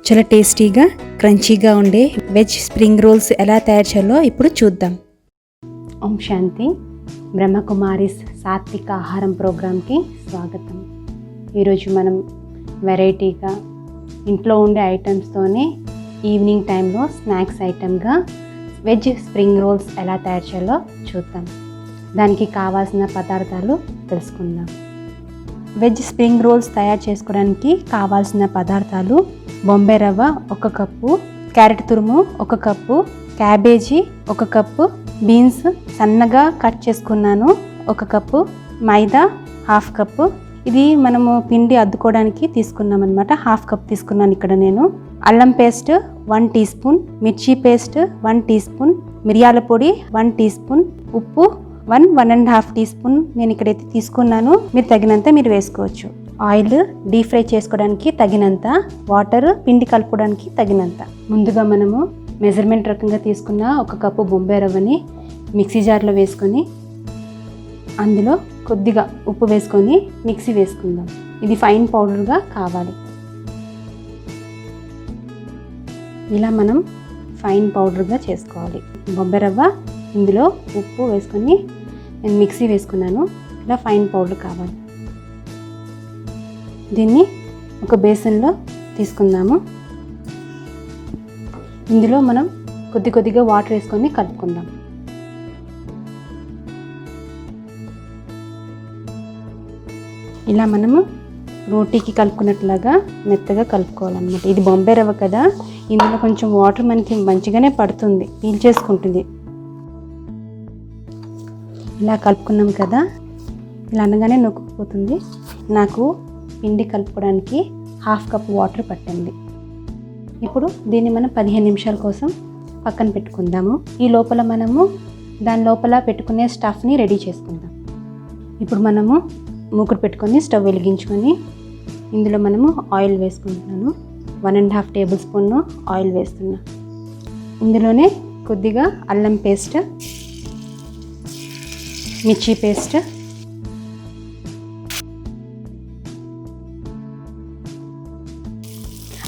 చాలా టేస్టీగా క్రంచీగా ఉండే వెజ్ స్ప్రింగ్ రోల్స్ ఎలా తయారు చేయాలో ఇప్పుడు చూద్దాం. ఓం శాంతి. బ్రహ్మ కుమారిస్ సాత్విక ఆహారం ప్రోగ్రామ్కి స్వాగతం. ఈరోజు మనం వెరైటీగా ఇంట్లో ఉండే ఐటమ్స్తోనే ఈవినింగ్ టైంలో స్నాక్స్ ఐటమ్గా వెజ్ స్ప్రింగ్ రోల్స్ ఎలా తయారు చేయాలో చూద్దాం. దానికి కావాల్సిన పదార్థాలు తెలుసుకుందాం. వెజ్ స్ప్రింగ్ రోల్స్ తయారు చేసుకోవడానికి కావాల్సిన పదార్థాలు: బొంబాయి రవ్వ 1 కప్పు, క్యారెట్ తురుము 1 కప్పు, క్యాబేజీ 1 కప్పు, బీన్స్ సన్నగా కట్ చేసుకున్నాను 1 కప్పు, మైదా 1/2 కప్పు. ఇది మనము పిండి అద్దుకోవడానికి తీసుకున్నాం అనమాట. 1/2 కప్ తీసుకున్నాను ఇక్కడ నేను. అల్లం పేస్ట్ 1 టీ స్పూన్, మిర్చి పేస్ట్ 1 టీ స్పూన్, మిరియాల పొడి 1 టీ స్పూన్, ఉప్పు 1-1.5 టీ స్పూన్ నేను ఇక్కడైతే తీసుకున్నాను. మీరు తగినంత మీరు వేసుకోవచ్చు. ఆయిల్ డీప్ ఫ్రై చేసుకోవడానికి తగినంత, వాటర్ పిండి కలుపుకోవడానికి తగినంత. ముందుగా మనము మెజర్మెంట్ రకంగా తీసుకున్న 1 కప్పు బొంబాయి రవ్వని మిక్సీ జార్లో వేసుకొని అందులో కొద్దిగా ఉప్పు వేసుకొని మిక్సీ వేసుకుందాం. ఇది ఫైన్ పౌడర్గా కావాలి. ఇలా మనం ఫైన్ పౌడర్గా చేసుకోవాలి. బొంబాయి రవ్వ ఇందులో ఉప్పు వేసుకొని నేను మిక్సీ వేసుకున్నాను. ఇలా ఫైన్ పౌడర్ కావాలి. దీన్ని ఒక బేసన్లో తీసుకుందాము. ఇందులో మనం కొద్దిగా వాటర్ వేసుకొని కలుపుకుందాం. ఇలా మనము రోటీకి కలుపుకున్నట్లాగా మెత్తగా కలుపుకోవాలన్నమాట. ఇది బొంబాయి రవ్వ కదా, ఇందులో కొంచెం వాటర్ మనకి మంచిగానే పడుతుంది, పీల్చేసుకుంటుంది. ఇలా కలుపుకున్నాం కదా, ఇలా అనగానే నొక్కుపోతుంది. నాకు పిండి కలుపుకోవడానికి 1/2 కప్ వాటర్ పట్టింది. ఇప్పుడు దీన్ని మనం 15 నిమిషాల కోసం పక్కన పెట్టుకుందాము. ఈ లోపల మనము దాని లోపల పెట్టుకునే స్టఫ్ని రెడీ చేసుకుందాం. ఇప్పుడు మనము మూకుడు పెట్టుకొని స్టవ్ వెలిగించుకొని ఇందులో మనము ఆయిల్ వేసుకుంటున్నాను. 1.5 టేబుల్ స్పూన్ ఆయిల్ వేస్తున్నా. ఇందులోనే కొద్దిగా అల్లం పేస్ట్, మిర్చి పేస్ట్,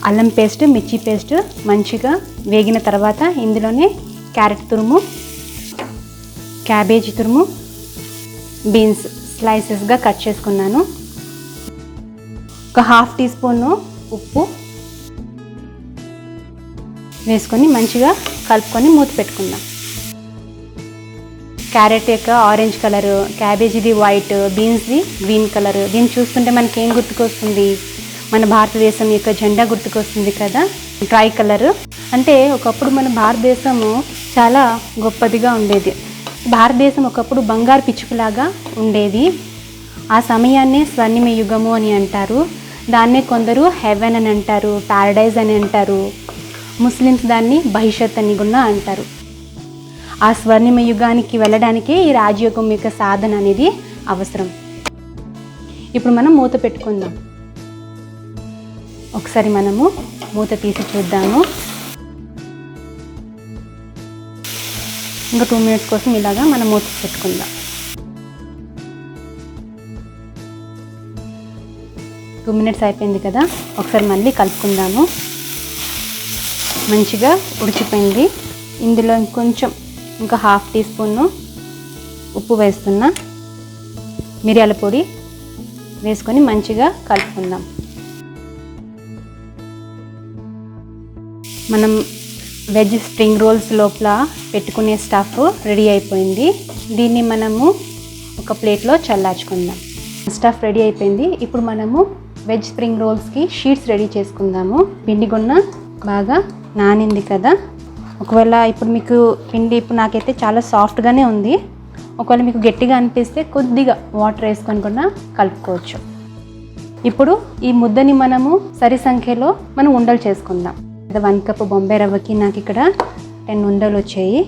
అల్లం పేస్ట్, మిర్చి పేస్ట్ మంచిగా వేగిన తర్వాత ఇందులోనే క్యారెట్ తురుము, క్యాబేజీ తురుము, బీన్స్ స్లైసెస్గా కట్ చేసుకున్నాను, ఒక 1/2 టీ స్పూన్ ఉప్పు వేసుకొని మంచిగా కలుపుకొని మూత పెట్టుకుందాం. క్యారెట్ యొక్క ఆరెంజ్ కలర్, క్యాబేజీది వైట్, బీన్స్ది గ్రీన్ కలర్. దీన్ని చూస్తుంటే మనకి ఏం గుర్తుకొస్తుంది? మన భారతదేశం యొక్క జెండా గుర్తుకొస్తుంది కదా. ట్రై కలర్ అంటే ఒకప్పుడు మన భారతదేశము చాలా గొప్పదిగా ఉండేది. భారతదేశం ఒకప్పుడు బంగారు పిచ్చుకలాగా ఉండేది. ఆ సమయాన్నే స్వర్ణిమ యుగము అని అంటారు. దాన్నే కొందరు హెవెన్ అని అంటారు, ప్యారడైజ్ అని అంటారు. ముస్లిమ్స్ దాన్ని భవిష్యత్ అని కూడా అంటారు. ఆ స్వర్ణిమ యుగానికి వెళ్ళడానికి ఈ రాజయోగం యొక్క సాధన అనేది అవసరం. ఇప్పుడు మనం మూత పెట్టుకుందాం. ఒకసారి మనము మూత తీసి చూద్దాము. ఇంకా 2 మినిట్స్ కోసం ఇలాగా మనం మూత పెట్టుకుందాం. 2 మినిట్స్ అయిపోయింది కదా, ఒకసారి మళ్ళీ కలుపుకుందాము. మంచిగా ఉడికిపోయింది. ఇందులో ఇంకొంచెం ఇంకా 1/2 టీ స్పూన్ ఉప్పు వేస్తున్నా, మిరియాల పొడి వేసుకొని మంచిగా కలుపుకుందాం. మనం వెజ్ స్ప్రింగ్ రోల్స్ లోపల పెట్టుకునే స్టఫ్ రెడీ అయిపోయింది. దీన్ని మనము ఒక ప్లేట్లో చల్లార్చుకుందాం. స్టఫ్ రెడీ అయిపోయింది. ఇప్పుడు మనము వెజ్ స్ప్రింగ్ రోల్స్కి షీట్స్ రెడీ చేసుకుందాము. పిండి కొన్న బాగా నానింది కదా. ఒకవేళ ఇప్పుడు మీకు పిండి ఇప్పుడు నాకైతే చాలా సాఫ్ట్గానే ఉంది. ఒకవేళ మీకు గట్టిగా అనిపిస్తే కొద్దిగా వాటర్ వేసుకొని కూడా కలుపుకోవచ్చు. ఇప్పుడు ఈ ముద్దని మనము సరి సంఖ్యలో మనం ఉండలు చేసుకుందాం. 1 కప్పు బొంబాయి రవ్వకి నాకు ఇక్కడ 10 ఉండలు వచ్చాయి.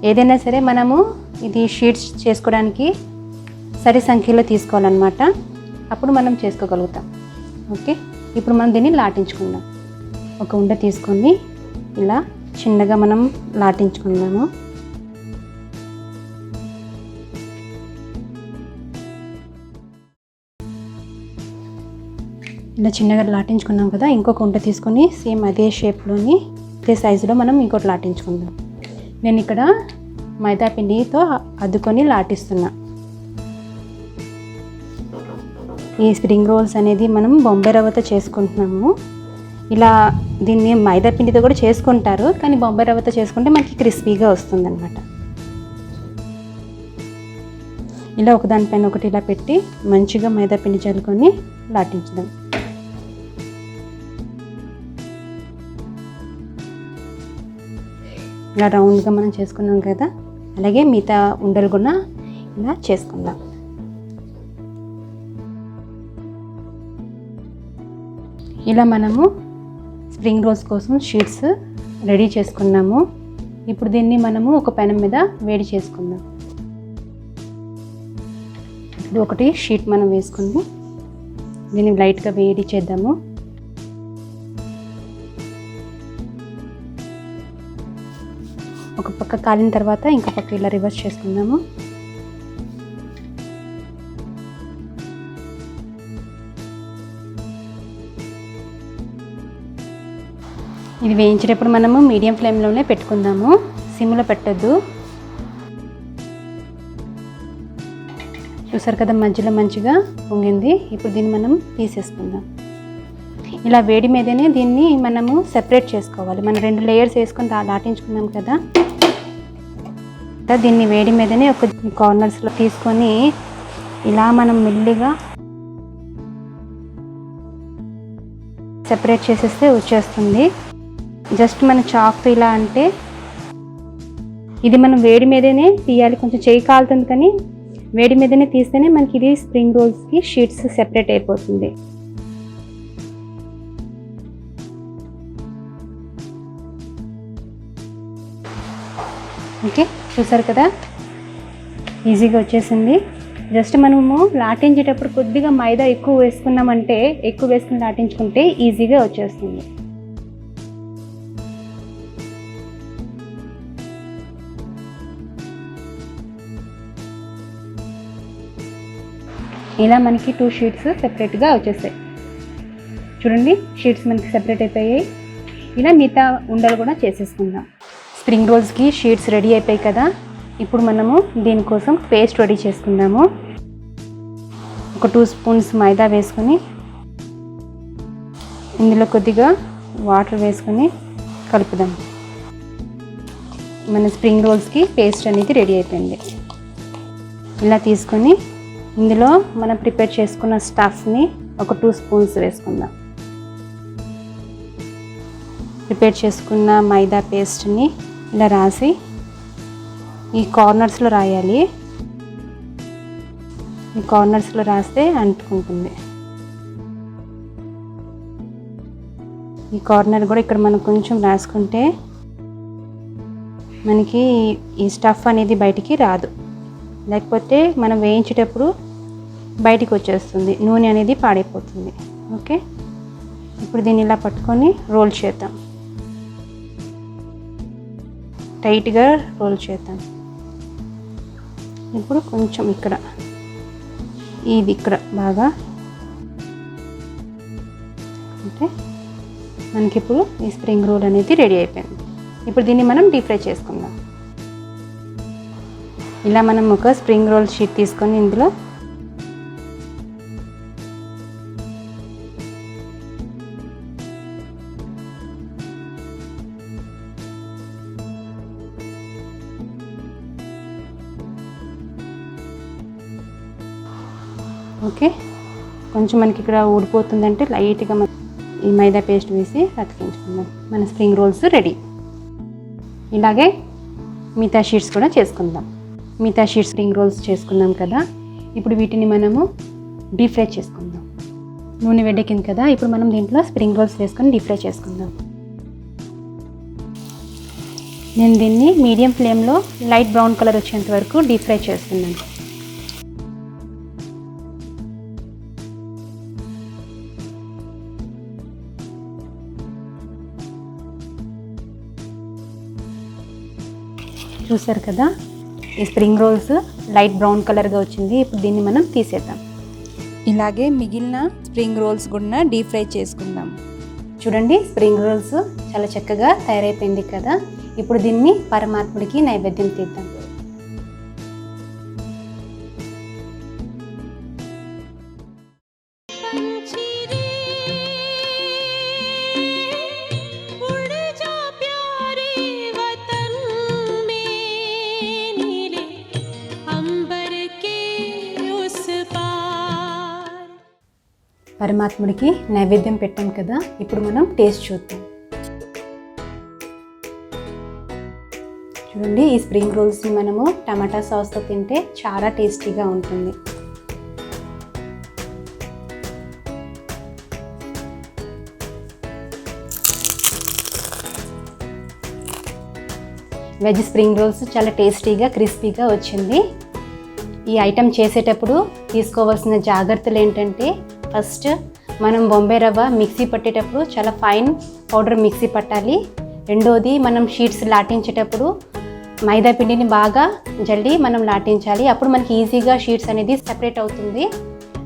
ఏదైనా సరే మనము ఇది షీట్స్ చేసుకోవడానికి సరి సంఖ్యలో తీసుకోవాలన్నమాట. అప్పుడు మనం చేసుకోగలుగుతాం. ఓకే, ఇప్పుడు మనం దీన్ని లాటించుకుందాం. ఒక ఉండ తీసుకొని ఇలా చిన్నగా మనం లాటించుకుందాము. ఇలా చిన్నగా లాటించుకున్నాం కదా, ఇంకొక ఉంట తీసుకొని సేమ్ అదే షేప్లోని అదే సైజులో మనం ఇంకోటి లాటించుకుందాం. నేను ఇక్కడ మైదా పిండితో అద్దుకొని లాటిస్తున్నా. ఈ స్ప్రింగ్ రోల్స్ అనేది మనం బొంబాయి రవ్వతో చేసుకుంటున్నాము. ఇలా దీన్ని మైదా పిండితో కూడా చేసుకుంటారు, కానీ బొంబాయి రవ్వతో చేసుకుంటే మనకి క్రిస్పీగా వస్తుంది అనమాట. ఇలా ఒకదానిపైన ఒకటి ఇలా పెట్టి మంచిగా మైదా పిండి చల్లుకొని లాటించుదాం. ఇలా రౌండ్గా మనం చేసుకున్నాం కదా, అలాగే మిగతా ఉండలు కూడా ఇలా చేసుకుందాం. ఇలా మనము స్ప్రింగ్ రోల్స్ కోసం షీట్స్ రెడీ చేసుకున్నాము. ఇప్పుడు దీన్ని మనము ఒక పెనం మీద వేడి చేసుకుందాం. ఇప్పుడు ఒకటి షీట్ మనం వేసుకుంది, దీన్ని లైట్గా వేడి చేద్దాము. ఒక పక్క కాలిన తర్వాత ఇంకో పక్క ఇలా రివర్స్ చేసుకుందాము. ఇది వేయించేటప్పుడు మనము మీడియం ఫ్లేమ్లోనే పెట్టుకుందాము, సిమ్లో పెట్టద్దు. చూసారు కదా, మధ్యలో మంచిగా పొంగింది. ఇప్పుడు దీన్ని మనం తీసేసుకుందాం. ఇలా వేడి మీదనే దీన్ని మనము సెపరేట్ చేసుకోవాలి. మనం 2 లేయర్స్ వేసుకొని లాటించుకున్నాం కదా, దీన్ని వేడి మీదనే ఒక కార్నర్స్లో తీసుకొని ఇలా మనం మెల్లిగా సెపరేట్ చేసేస్తే వచ్చేస్తుంది. జస్ట్ మన చాక్ ఇలా అంటే ఇది మనం వేడి మీదనే తీయాలి. కొంచెం చేయి కాలుతుంది, కానీ వేడి మీదనే తీస్తేనే మనకి ఇది స్ప్రింగ్ రోల్స్కి షీట్స్ సెపరేట్ అయిపోతుంది. ఓకే, చూసారు కదా, ఈజీగా వచ్చేసింది. జస్ట్ మనము లాటించేటప్పుడు కొద్దిగా మైదా ఎక్కువ వేసుకున్నామంటే, ఎక్కువ వేసుకుని లాటించుకుంటే ఈజీగా వచ్చేస్తుంది. ఇలా మనకి 2 షీట్స్ సెపరేట్గా వచ్చేసాయి. చూడండి, షీట్స్ మనకి సెపరేట్ అయిపోయాయి. ఇలా మిగతా ఉండలు కూడా చేసేసుకుందాం. స్ప్రింగ్ రోల్స్కి షీట్స్ రెడీ అయిపోయాయి కదా, ఇప్పుడు మనము దీనికోసం పేస్ట్ రెడీ చేసుకుందాము. ఒక 2 స్పూన్స్ మైదా వేసుకొని ఇందులో కొద్దిగా వాటర్ వేసుకొని కలుపుదాం. మన స్ప్రింగ్ రోల్స్కి పేస్ట్ అనేది రెడీ అయిపోయింది. ఇలా తీసుకొని ఇందులో మనం ప్రిపేర్ చేసుకున్న స్టఫ్ని ఒక 2 స్పూన్స్ వేసుకుందాం. ప్రిపేర్ చేసుకున్న మైదా పేస్ట్ని ఇలా రాసి ఈ కార్నర్స్లో రాయాలి. ఈ కార్నర్స్లో రాస్తే అంటుకుంటుంది. ఈ కార్నర్ కూడా ఇక్కడ మనం కొంచెం రాసుకుంటే మనకి ఈ స్టఫ్ అనేది బయటికి రాదు, లేకపోతే మనం వేయించేటప్పుడు బయటికి వచ్చేస్తుంది, నూనె అనేది పాడైపోతుంది. ఓకే, ఇప్పుడు దీన్ని ఇలా పట్టుకొని రోల్ చేద్దాం. టైట్గా రోల్ చేద్దాం. ఇప్పుడు కొంచెం ఇక్కడ బాగా అంటే మనకి ఇప్పుడు ఈ స్ప్రింగ్ రోల్ అనేది రెడీ అయిపోయింది. ఇప్పుడు దీన్ని మనం డీప్ ఫ్రై చేసుకుందాం. ఇలా మనం ఒక స్ప్రింగ్ రోల్ షీట్ తీసుకొని ఇందులో ఓకే, కొంచెం మనకి ఇక్కడ ఊడిపోతుందంటే లైట్గా ఈ మైదా పేస్ట్ వేసి అతికించుకుందాం. మన స్ప్రింగ్ రోల్స్ రెడీ. ఇలాగే మిగతా షీట్స్ కూడా చేసుకుందాం. మిగతా షీట్స్ స్ప్రింగ్ రోల్స్ చేసుకున్నాం కదా, ఇప్పుడు వీటిని మనము డీప్ ఫ్రై చేసుకుందాం. నూనె వేడెక్కింది కదా, ఇప్పుడు మనం దీంట్లో స్ప్రింగ్ రోల్స్ వేసుకొని డీప్ ఫ్రై చేసుకుందాం. నేను దీన్ని మీడియం ఫ్లేమ్లో లైట్ బ్రౌన్ కలర్ వచ్చేంత వరకు డీప్ ఫ్రై చేస్తున్నాను. చూసారు కదా, ఈ స్ప్రింగ్ రోల్స్ లైట్ బ్రౌన్ కలర్గా వచ్చింది. ఇప్పుడు దీన్ని మనం తీసేద్దాం. ఇలాగే మిగిలిన స్ప్రింగ్ రోల్స్ కూడా డీప్ ఫ్రై చేసుకుందాం. చూడండి, స్ప్రింగ్ రోల్స్ చాలా చక్కగా తయారైపోయింది కదా. ఇప్పుడు దీన్ని పరమాత్ముడికి నైవేద్యం తీద్దాం. పరమాత్ముడికి నైవేద్యం పెట్టాం కదా, ఇప్పుడు మనం టేస్ట్ చూద్దాం. చూడండి, ఈ స్ప్రింగ్ రోల్స్ని మనము టమాటా సాస్తో తింటే చాలా టేస్టీగా ఉంటుంది. వెజ్ స్ప్రింగ్ రోల్స్ చాలా టేస్టీగా క్రిస్పీగా వచ్చింది. ఈ ఐటెం చేసేటప్పుడు తీసుకోవాల్సిన జాగ్రత్తలు ఏంటంటే, ఫస్ట్ మనం బొంబాయి రవ్వ మిక్సీ పట్టేటప్పుడు చాలా ఫైన్ పౌడర్ మిక్సీ పట్టాలి. రెండోది, మనం షీట్స్ లాటించేటప్పుడు మైదా పిండిని బాగా జల్లి మనం లాటించాలి. అప్పుడు మనకి ఈజీగా షీట్స్ అనేది సెపరేట్ అవుతుంది.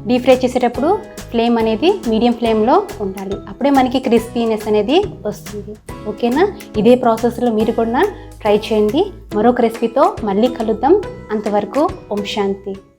డీప్ ఫ్రై చేసేటప్పుడు ఫ్లేమ్ అనేది మీడియం ఫ్లేమ్లో ఉండాలి. అప్పుడే మనకి క్రిస్పీనెస్ అనేది వస్తుంది. ఓకేనా? ఇదే ప్రాసెస్లో మీరు కూడా ట్రై చేయండి. మరొక రెసిపీతో మళ్ళీ కలుద్దాం. అంతవరకు ఓం శాంతి.